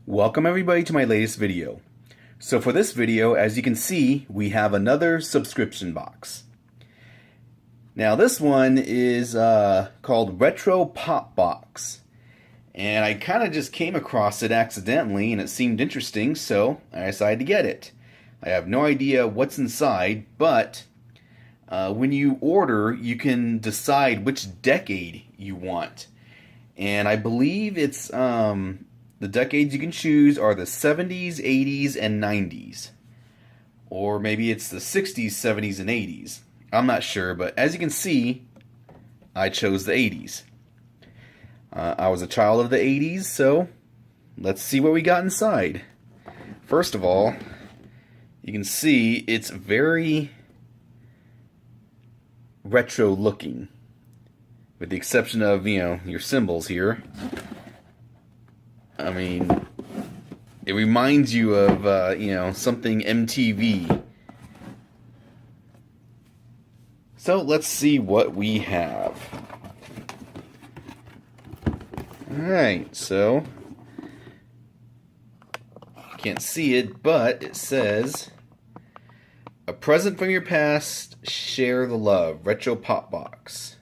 Welcome everybody to my latest video. So for this video, as you can see, we have another subscription box. Now this one is called Retro Pop Box. And I kind of just came across it accidentally and it seemed interesting, so I decided to get it. I have no idea what's inside, but when you order, you can decide which decade you want. And I believe it's the decades you can choose are the 70s, 80s, and 90s. Or maybe it's the 60s, 70s, and 80s. I'm not sure, but as you can see, I chose the 80s. I was a child of the 80s, so let's see what we got inside. First of all, you can see it's very retro looking. With the exception of, your symbols here. I mean, it reminds you of, something MTV. So let's see what we have. Alright, so can't see it, but it says, "A present from your past, share the love, Retro Pop Box."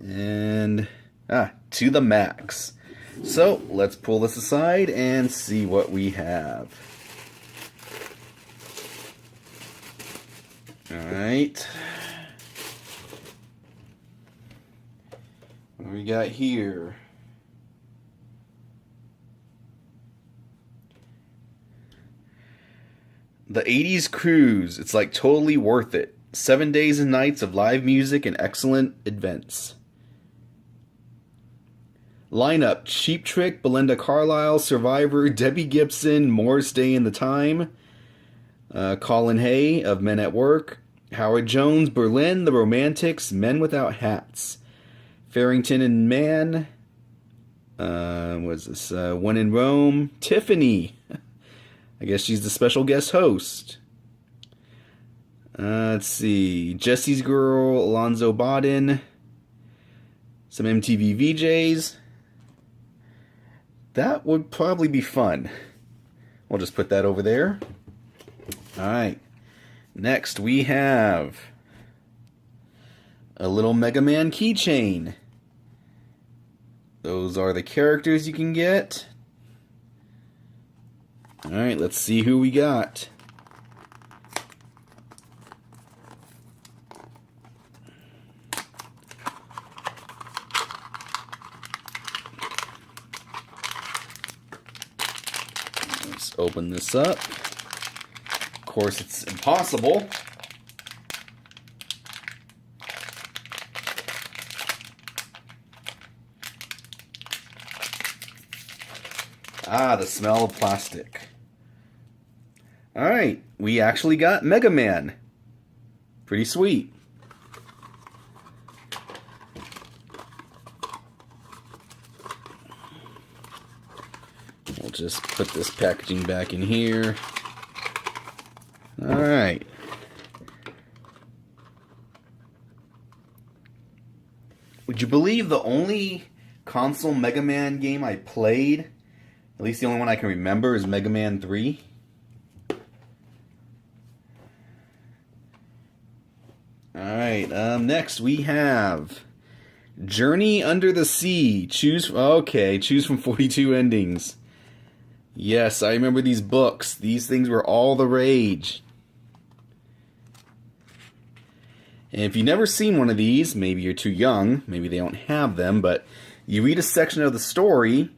And to the max. So let's pull this aside and see what we have. Alright. What do we got here? The 80s Cruise. It's like totally worth it. 7 days and nights of live music and excellent events. Lineup: Cheap Trick, Belinda Carlisle, Survivor, Debbie Gibson, Morris Day in the Time, Colin Hay of Men at Work, Howard Jones, Berlin, The Romantics, Men Without Hats, Farrington and Mann, what's this, One in Rome, Tiffany, I guess she's the special guest host. Let's see, Jesse's Girl, Alonzo Bodden, some MTV VJs. That would probably be fun. We'll just put that over there. Alright. Next we have a little Mega Man keychain. Those are the characters you can get. Alright, let's see who we got. Let's open this up. Of course, it's impossible. The smell of plastic. Alright, we actually got Mega Man. Pretty sweet. We'll just put this packaging back in here. Alright. Would you believe the only console Mega Man game I played, at least the only one I can remember, is Mega Man 3? Alright, next we have Journey Under the Sea. Choose from 42 endings. Yes, I remember these books. These things were all the rage. And if you've never seen one of these, maybe you're too young, maybe they don't have them, but you read a section of the story,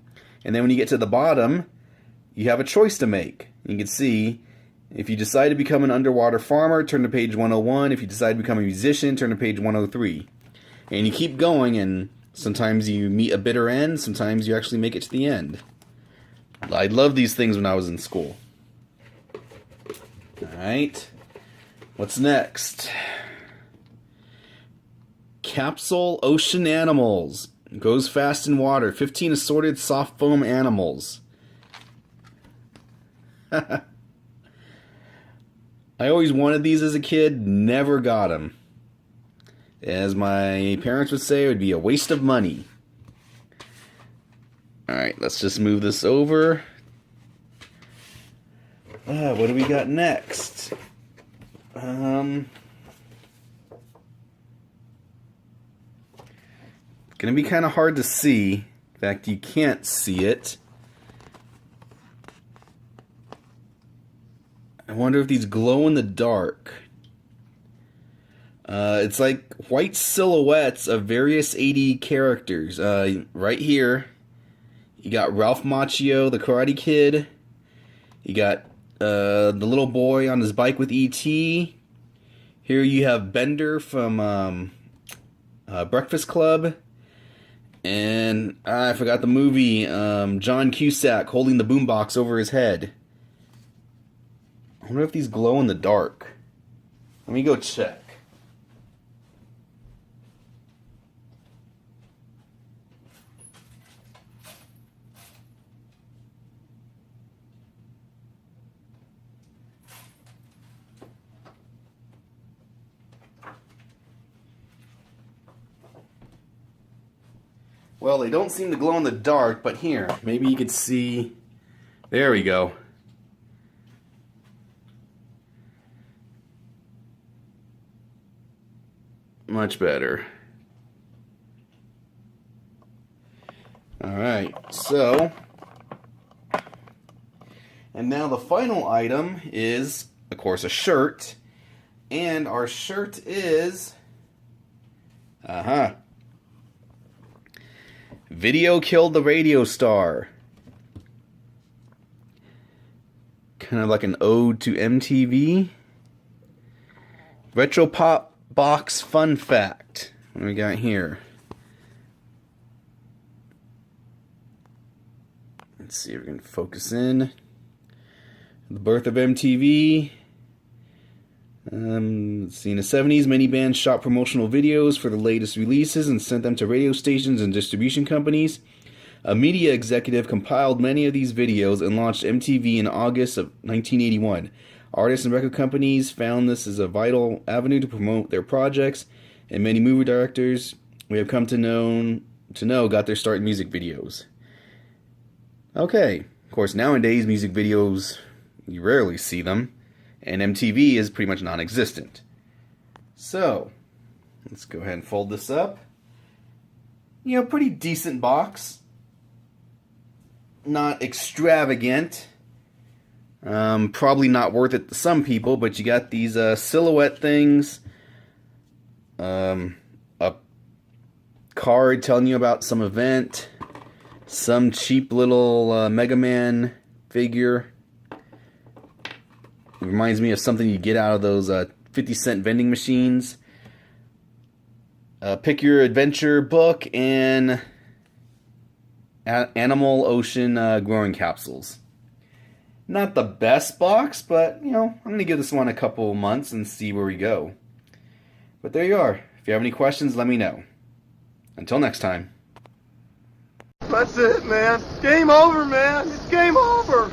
and then when you get to the bottom, you have a choice to make. You can see, if you decide to become an underwater farmer, turn to page 101. If you decide to become a musician, turn to page 103. And you keep going, and sometimes you meet a bitter end, sometimes you actually make it to the end. I loved these things when I was in school. Alright. What's next? Capsule Ocean Animals. Goes fast in water. 15 assorted soft foam animals. I always wanted these as a kid. Never got them. As my parents would say, it would be a waste of money. Alright, let's just move this over. What do we got next? Gonna be kind of hard to see. In fact, you can't see it. I wonder if these glow in the dark. It's like white silhouettes of various 80 characters. Right here, you got Ralph Macchio, the Karate Kid. You got the little boy on his bike with E.T. Here you have Bender from Breakfast Club. And I forgot the movie, John Cusack holding the boombox over his head. I wonder if these glow in the dark. Let me go check. Well, they don't seem to glow in the dark, but here, maybe you could see. There we go. Much better. Alright, so. And now the final item is, of course, a shirt. And our shirt is. Video killed the radio star. Kind of like an ode to MTV. Retro Pop Box Fun Fact. What do we got here? Let's see if we can focus in. The birth of MTV. Let's see, in the 70s, many bands shot promotional videos for the latest releases and sent them to radio stations and distribution companies. A media executive compiled many of these videos and launched MTV in August of 1981. Artists and record companies found this as a vital avenue to promote their projects, and many movie directors we have come to know got their start in music videos. Okay, of course, nowadays music videos, you rarely see them. And MTV is pretty much non-existent. So, let's go ahead and fold this up. You know, pretty decent box. Not extravagant. Probably not worth it to some people, but you got these silhouette things. A card telling you about some event. Some cheap little Mega Man figure. It reminds me of something you get out of those 50-cent vending machines. Pick Your Adventure book and Animal Ocean growing capsules. Not the best box, but, you know, I'm going to give this one a couple months and see where we go. But there you are. If you have any questions, let me know. Until next time. That's it, man. Game over, man. It's game over.